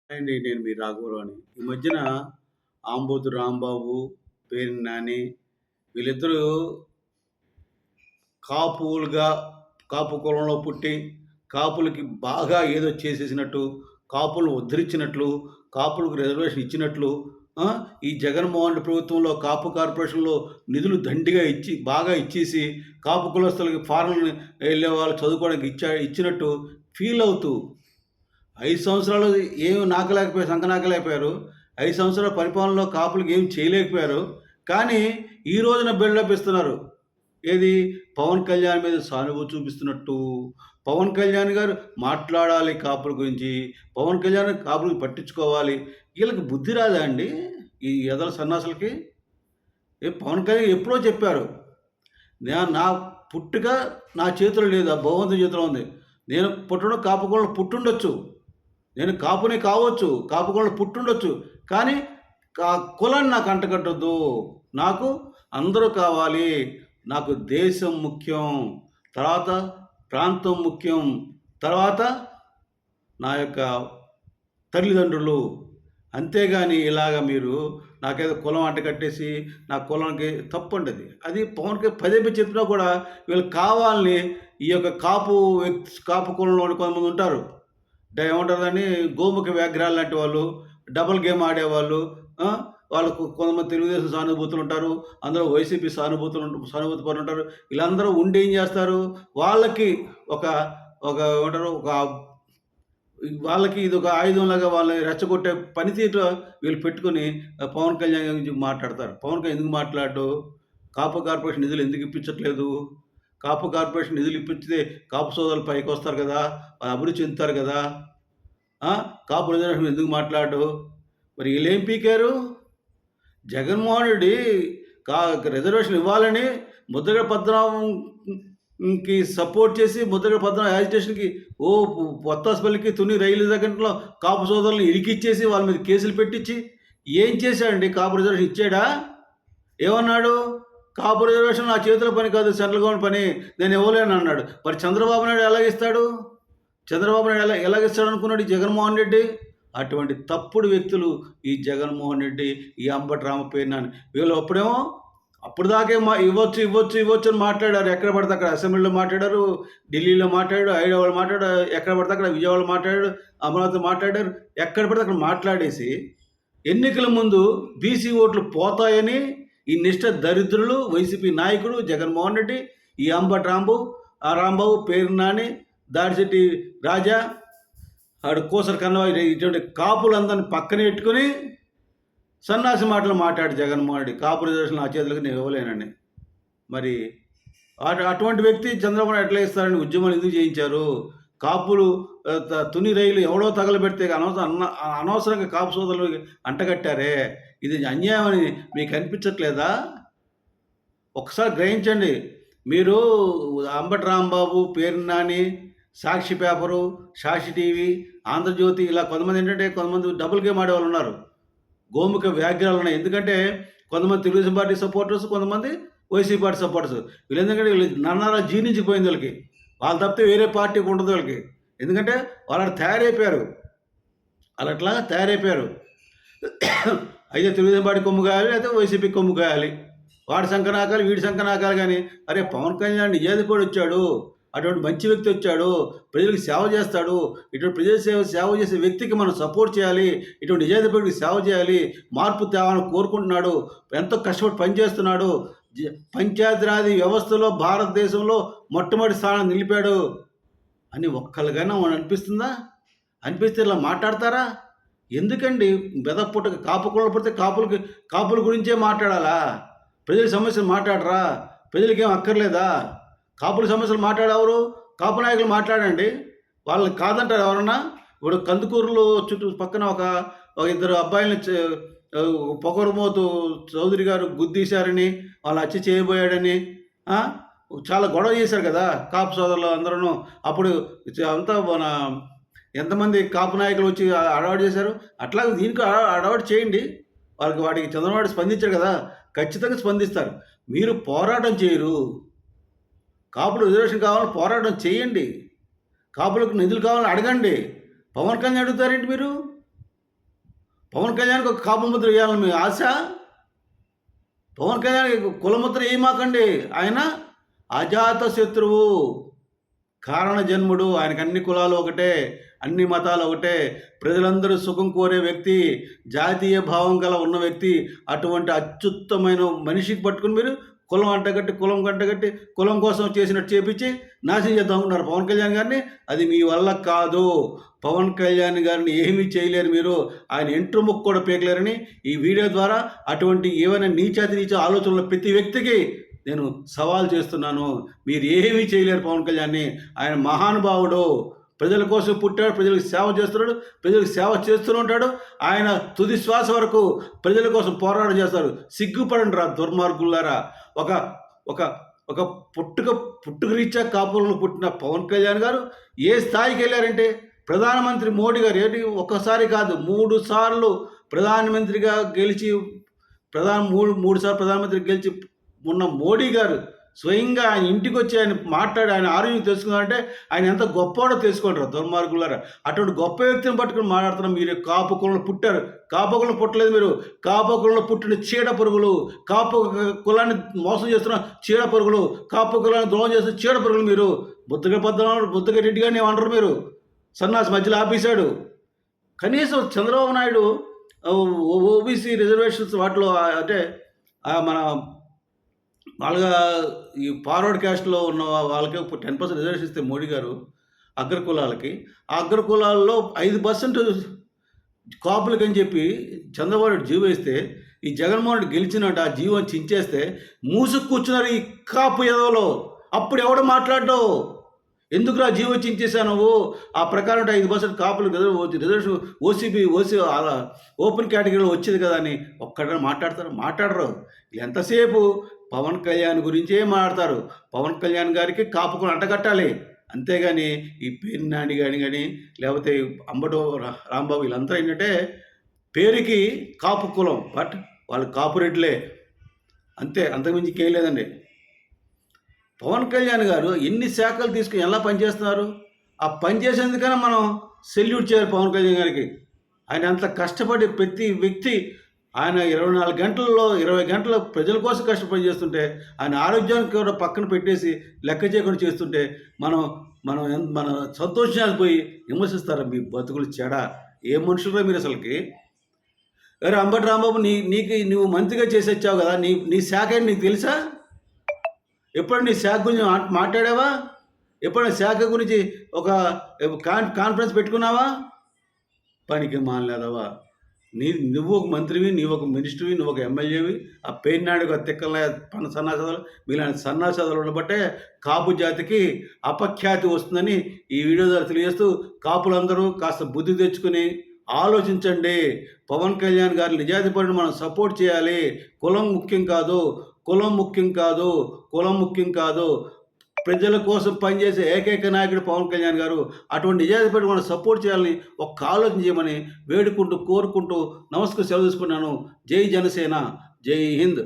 అండి. నేను మీ రాఘవరావుని. ఈ మధ్యన ఆంబోతు రాంబాబు, పేర్ని నాని వీళ్ళిద్దరూ కాపులుగా కాపు కులంలో పుట్టి, కాపులకి బాగా ఏదో చేసేసినట్టు, కాపులను ఉద్ధరించినట్లు, కాపులకు రిజర్వేషన్ ఇచ్చినట్లు, ఆ! ఈ జగన్మోహన్ రెడ్డి ప్రభుత్వంలో కాపు కార్పొరేషన్‌లో నిధులు దండిగా ఇచ్చి, బాగా ఇచ్చేసి, కాపు కులస్తులకి ఫారెన్ ఎళ్ళే వాళ్ళు చదువుకోవడానికి ఇచ్చినట్టు ఫీల్ అవుతూ 5 సంవత్సరాలు ఏమి నాకలేకపోయారు, సంకనాకలేకపోయారు. 5 సంవత్సరాల పరిపాలనలో కాపులకి ఏమి చేయలేకపోయారు. కానీ ఈ రోజున బిల్డప్ ఇస్తున్నారు. ఏది? పవన్ కళ్యాణ్ మీద సానుభూతి చూపిస్తున్నట్టు. పవన్ కళ్యాణ్ గారు మాట్లాడాలి కాపుల గురించి. పవన్ కళ్యాణ్ కాపులను పట్టించుకోవాలి. ఈళ్ళకి బుద్ధి రాదా అండి? ఈ ఎదవ సన్నాసులకి? పవన్ కళ్యాణ్ ఎప్పుడో చెప్పారు. నా పుట్టుక నా చేతిలో లేదు. ఆ భగవంతుని చేతిలో ఉంది. నేను పుట్టడం కాపు కులంలో పుట్టుండొచ్చు. నేను కాపుని కావచ్చు. కాపు కులంలో పుట్టుండొచ్చు. కానీ కులాన్ని నాకు అంటగట్టొద్దు. నాకు అందరూ కావాలి. నాకు దేశం ముఖ్యం. తర్వాత ప్రాంతం ముఖ్యం. తర్వాత నా యొక్క తల్లిదండ్రులు. అంతేగాని ఇలాగ మీరు నాకేదో కులం అంటగట్టేసి, నా కులానికి తప్పండి అది. అది పవన్‌కి పదే పదే చెప్పినా కూడా వీళ్ళు కావాలని ఈ యొక్క కాపు కులంలోని కొంతమందుంటారు. ఏమంటారు దాన్ని? గోముఖ వ్యాఘ్రాలు లాంటి వాళ్ళు, డబుల్ గేమ్ ఆడేవాళ్ళు. ఆ! వాళ్ళకు కొంతమంది తెలుగుదేశం సానుభూతులుంటారు. అందులో వైసీపీ సానుభూతి పరులుంటారు. వీళ్ళందరూ ఉండి ఏం చేస్తారు? వాళ్ళకి ఒక ఒక ఏమంటారు? వాళ్ళకి ఇదొక ఆయుధంలాగా వాళ్ళని రెచ్చగొట్టే పనితీరు వీళ్ళు పెట్టుకొని పవన్ కళ్యాణ్ గురించి మాట్లాడతారు. పవన్ కళ్యాణ్ ఎందుకు మాట్లాడడు? కాపు కార్పొరేషన్ నిధులు ఎందుకు ఇప్పించట్లేదు? కాపు కార్పొరేషన్ నిధులు ఇప్పించితే కాపు సోదరులు పైకొస్తారు కదా! వాళ్ళు అభివృద్ధి చెందుతారు కదా! ఆ! కాపు రిజర్వేషన్ ఎందుకు మాట్లాడడు? మరి ఈళ్ళేం పీకారు? జగన్మోహన్ రెడ్డి కా రిజర్వేషన్ ఇవ్వాలని ముద్రగడ పద్మనాభంకి సపోర్ట్ చేసి ముద్రగడ పద్మనాభం యాజిటేషన్‌కి పొత్తాసుపల్లికి, తుని రైలు దగ్గరలో కాపు సోదరులను ఇరికిచ్చేసి వాళ్ళ మీద కేసులు పెట్టించి ఏం చేశాడండి? కాపు రిజర్వేషన్ ఇచ్చాడా? ఏమన్నాడు? కాపు రిజర్వేషన్ నా చేతిలో పని కాదు, సెంట్రల్ గవర్నమెంట్ పని. నేను ఇవ్వలేను అన్నాడు. మరి చంద్రబాబు నాయుడు ఎలాగిస్తాడు? చంద్రబాబు నాయుడు ఎలాగిస్తాడనుకున్నాడు ఈ జగన్మోహన్ రెడ్డి? అటువంటి తప్పుడు వ్యక్తులు ఈ జగన్మోహన్ రెడ్డి, ఈ అంబటి రామపేర్ని నాని. వీళ్ళు అప్పుడేమో అప్పటిదాకే ఇవ్వచ్చు అని మాట్లాడారు. ఎక్కడ పడితే అక్కడ అసెంబ్లీలో మాట్లాడారు, ఢిల్లీలో మాట్లాడాడు, హైదరాబాద్లో మాట్లాడాడు, ఎక్కడ పడితే అక్కడ విజయవాడలో మాట్లాడాడు, అమరావతిలో మాట్లాడారు. ఎక్కడ పడితే అక్కడ మాట్లాడేసి ఎన్నికల ముందు బీసీ ఓట్లు పోతాయని ఈ నిష్ఠ దరిద్రులు, వైసీపీ నాయకుడు జగన్మోహన్ రెడ్డి, ఈ అంబటి రాంబాబు, పేర్ని నాని, దాడిశెట్టి రాజా, ఆడు కోసల కన్నబాబు ఇటువంటి కాపులందరిని పక్కన పెట్టుకొని సన్నాసి మాటలు మాట్లాడు జగన్మోహన్ రెడ్డి. కాపు రిజర్వేషన్ నా చేతులకు నేను ఇవ్వలేనని. మరి అటువంటి వ్యక్తి చంద్రబాబు నాయుడు ఎట్లా ఇస్తారని ఉద్యమాలు ఎందుకు చేయించారు? కాపులు తుని రైలు ఎవడో తగలబెడితే అనవసరంగా కాపు సోదరులు అంటగట్టారే. ఇది అన్యాయం అని మీకు అనిపించట్లేదా? ఒక్కసారి గ్రహించండి. మీరు అంబటి రాంబాబు, పేర్ని నాని, సాక్షి పేపరు, సాక్షి టీవీ, ఆంధ్రజ్యోతి ఇలా కొంతమంది డబుల్ గేమ్ ఆడేవాళ్ళు ఉన్నారు. గోముఖ వ్యాఘ్రాలు ఉన్నాయి. ఎందుకంటే కొంతమంది తెలుగుదేశం పార్టీ సపోర్టర్స్, కొంతమంది వైసీపీ పార్టీ సపోర్టర్స్. ఎందుకంటే వీళ్ళు నన్నారా జీర్ణించిపోయింది వీళ్ళకి. వాళ్ళు తప్పితే వేరే పార్టీకి ఉండదు వీళ్ళకి. ఎందుకంటే వాళ్ళు అట్లా తయారైపోయారు. అయితే తెలుగుదేశం పార్టీ కొమ్ము కాయాలి, అయితే వైసీపీ కొమ్ము కాయాలి. వాడి సంఖ నాకాలి, వీడి సంఖ నాకాలి. కానీ అరే పవన్ కళ్యాణ్ నిజాయితీపరుడు వచ్చాడు, అటువంటి మంచి వ్యక్తి వచ్చాడు, ప్రజలకు సేవ చేస్తాడు, ఇటువంటి సేవ చేసే వ్యక్తికి మనం సపోర్ట్ చేయాలి, ఇటువంటి నిజాయితీపరుడికి సేవ చేయాలి, మార్పు తేవాలని కోరుకుంటున్నాడు, ఎంతో కష్టపడి పనిచేస్తున్నాడు, పంచాయతీరాజ్ వ్యవస్థలో భారతదేశంలో మొట్టమొదటి స్థానం నిలిపాడు అని ఒక్కళ్ళకైనా మనం అనిపిస్తుందా? అనిపిస్తే ఇలా మాట్లాడతారా? ఎందుకండి బెదపుట్టక కాపు కులం పుడితే కాపుల గురించే మాట్లాడాలా? ప్రజల సమస్యలు మాట్లాడరా? ప్రజలకేం అక్కర్లేదా? కాపుల సమస్యలు మాట్లాడేవారు కాపు నాయకులు మాట్లాడండి. వాళ్ళని కాదంటారు ఎవరన్నా? ఇప్పుడు కందుకూరులో చుట్టూ పక్కన ఒక ఇద్దరు అబ్బాయిలని పొగరుమోతు చౌదరి గారు గుద్దీశారని, వాళ్ళు హత్య చేయబోయాడని చాలా గొడవ చేశారు కదా కాపు సోదరులు అందరూ. అప్పుడు అంతా ఎంతమంది కాపు నాయకులు వచ్చి అడవాడు చేశారు. అట్లాగే దీనికి అడవాడు చేయండి. వాడికి చంద్రబాబు స్పందించారు కదా, ఖచ్చితంగా స్పందిస్తారు. మీరు పోరాటం చేయరు. కాపులు రిజర్వేషన్ కావాలని పోరాటం చేయండి. కాపులకు నిధులు కావాలని అడగండి. పవన్ కళ్యాణ్ అడుగుతారేంటి మీరు? పవన్ కళ్యాణ్కి ఒక కాపుముద్ర వేయాలని మీ ఆశ. పవన్ కళ్యాణ్ కులముద్ర వేయమాకండి. ఆయన అజాత శత్రువు, కారణ జన్ముడు. ఆయనకు అన్ని కులాలు ఒకటే, అన్ని మతాలు ఒకటే, ప్రజలందరూ సుఖం కోరే వ్యక్తి, జాతీయ భావం గల ఉన్న వ్యక్తి. అటువంటి అత్యుత్తమైన మనిషికి పట్టుకుని మీరు కులం అంటగట్టి కులం కోసం చేసినట్టు చేపించి నాశనం చేద్దామనుకున్నారు పవన్ కళ్యాణ్ గారిని. అది మీ వల్ల కాదు. పవన్ కళ్యాణ్ గారిని ఏమీ చేయలేరు మీరు. ఆయన ఎంట్రుముక్కు కూడా పీకలేరని ఈ వీడియో ద్వారా అటువంటి ఏమైనా నీచ ఆలోచనలు ప్రతి వ్యక్తికి నేను సవాల్ చేస్తున్నాను. మీరు ఏమీ చేయలేరు పవన్ కళ్యాణ్ని. ఆయన మహానుభావుడు, ప్రజల కోసం పుట్టాడు, ప్రజలకు సేవ చేస్తున్నాడు, ప్రజలకు సేవ చేస్తూనే ఉంటాడు. ఆయన తుది శ్వాస వరకు ప్రజల కోసం పోరాటం చేస్తారు. సిగ్గుపడండి రా దుర్మార్గులారా. ఒక ఒక ఒక పుట్టుక రీత్యా కాపులను పుట్టిన పవన్ కళ్యాణ్ గారు ఏ స్థాయికి వెళ్ళారంటే, ప్రధానమంత్రి మోడీ గారు ఏంటి ఒక్కసారి కాదు 3 సార్లు ప్రధానమంత్రిగా గెలిచి మూడు సార్లు ప్రధానమంత్రి గెలిచి ఉన్న మోడీ గారు స్వయంగా ఆయన ఇంటికి వచ్చి ఆయన మాట్లాడి ఆయన ఆరోగ్యం తెలుసుకున్నారంటే ఆయన ఎంత గొప్పవాడో తెలుసుకుంటారు దుర్మార్గులారా. అటువంటి గొప్ప వ్యక్తిని పట్టుకుని మాట్లాడుతున్నాం. మీరు కాపు కులంలో పుట్టారు, కాపు కులంలో పుట్టలేదు. మీరు కాపు కులంలో పుట్టిన చీడ పురుగులు, కాపు కులాన్ని మోసం చేస్తున్న చీడ పురుగులు, కాపు కులాన్ని ద్రోహం చేస్తున్న చీడ పురుగులు. మీరు బుద్ధగా రెడ్డిగానే ఏమంటారు మీరు. సన్నాసి మధ్యలో ఆపేశాడు. కనీసం చంద్రబాబు నాయుడు ఓబీసీ రిజర్వేషన్స్ వాటిలో అంటే మన వాళ్ళగా ఈ ఫార్వర్డ్ క్యాస్ట్లో ఉన్న వాళ్ళకి 10% రిజర్వేషన్ ఇస్తే మోడీ గారు అగ్రకులాలకి, ఆ అగ్రకులాల్లో 5% కాపులకి అని చెప్పి చంద్రబాబు నాయుడు జీవో ఇస్తే ఈ జగన్మోహన్ రెడ్డి గెలిచినట్టు ఆ జీవో చించేస్తే మూసుకు కూర్చున్నారు ఈ కాపు ఎదవలో. అప్పుడు ఎవడు మాట్లాడ్డావు? ఎందుకురా జీవో చించేసా నువ్వు? ఆ ప్రకారం 5% కాపులు రిజర్వేషన్ ఓసీ ఓపెన్ కేటగిరీలో వచ్చేది కదా అని ఒక్కడైనా మాట్లాడరు. ఎంతసేపు పవన్ కళ్యాణ్ గురించే మాట్లాడతారు. పవన్ కళ్యాణ్ గారికి కాపుకుని అంటగట్టాలి, అంతేగాని ఈ పేర్నాని కానీ లేకపోతే అంబటో రాంబాబు వీళ్ళంతా ఏంటంటే పేరుకి కాపు కులం, బట్ వాళ్ళు కాపురెడ్లే అంతే, అంతకుమించి ఇంకేం లేదండి. పవన్ కళ్యాణ్ గారు ఎన్ని శాఖలు తీసుకుని ఎలా పనిచేస్తున్నారు? ఆ పనిచేసేందుకైనా మనం సెల్యూట్ చేయాలి పవన్ కళ్యాణ్ గారికి. ఆయన అంత కష్టపడి ప్రతి వ్యక్తి ఆయన 24 గంటల్లో 20 గంటల ప్రజల కోసం కష్టపడి చేస్తుంటే, ఆయన ఆరోగ్యానికి కూడా పక్కన పెట్టేసి లెక్క చేయకుండా చేస్తుంటే మన సంతోషాలు పోయి విమర్శిస్తారు. మీ బతుకులు చెడ, ఏ మనుషులరా మీరు అసలుకి? అరే అంబటి రాంబాబు, నువ్వు మంత్రిగా చేసి వచ్చావు కదా, నీ శాఖ ఏంటి నీకు తెలుసా? ఎప్పుడు నీ శాఖ గురించి మాట్లాడావా? ఎప్పుడైనా శాఖ గురించి ఒక కాన్ఫరెన్స్ పెట్టుకున్నావా? పనికి మానలేదవా? నువ్వు ఒక మంత్రివి, నీవు ఒక మినిస్టర్వి, నువ్వు ఒక ఎమ్మెల్యేవి. ఆ పేరునాడు తిక్కల సన్నాసాలు మీలాంటి సన్నాసాలు ఉండబట్టే కాపు జాతికి అపఖ్యాతి వస్తుందని ఈ వీడియో ద్వారా తెలియజేస్తూ, కాపులందరూ కాస్త బుద్ధి తెచ్చుకుని ఆలోచించండి. పవన్ కళ్యాణ్ గారి నిజాయితీపరుని మనం సపోర్ట్ చేయాలి. కులం ముఖ్యం కాదు. ప్రజల కోసం పనిచేసే ఏకైక నాయకుడు పవన్ కళ్యాణ్ గారు. అటువంటి నిజాయితీపరుని మనం సపోర్ట్ చేయాలని ఒక్క ఆలోచన చేయమని కోరుకుంటూ నమస్కారం సెలవు తీసుకున్నాను. జై జనసేన, జై హింద్.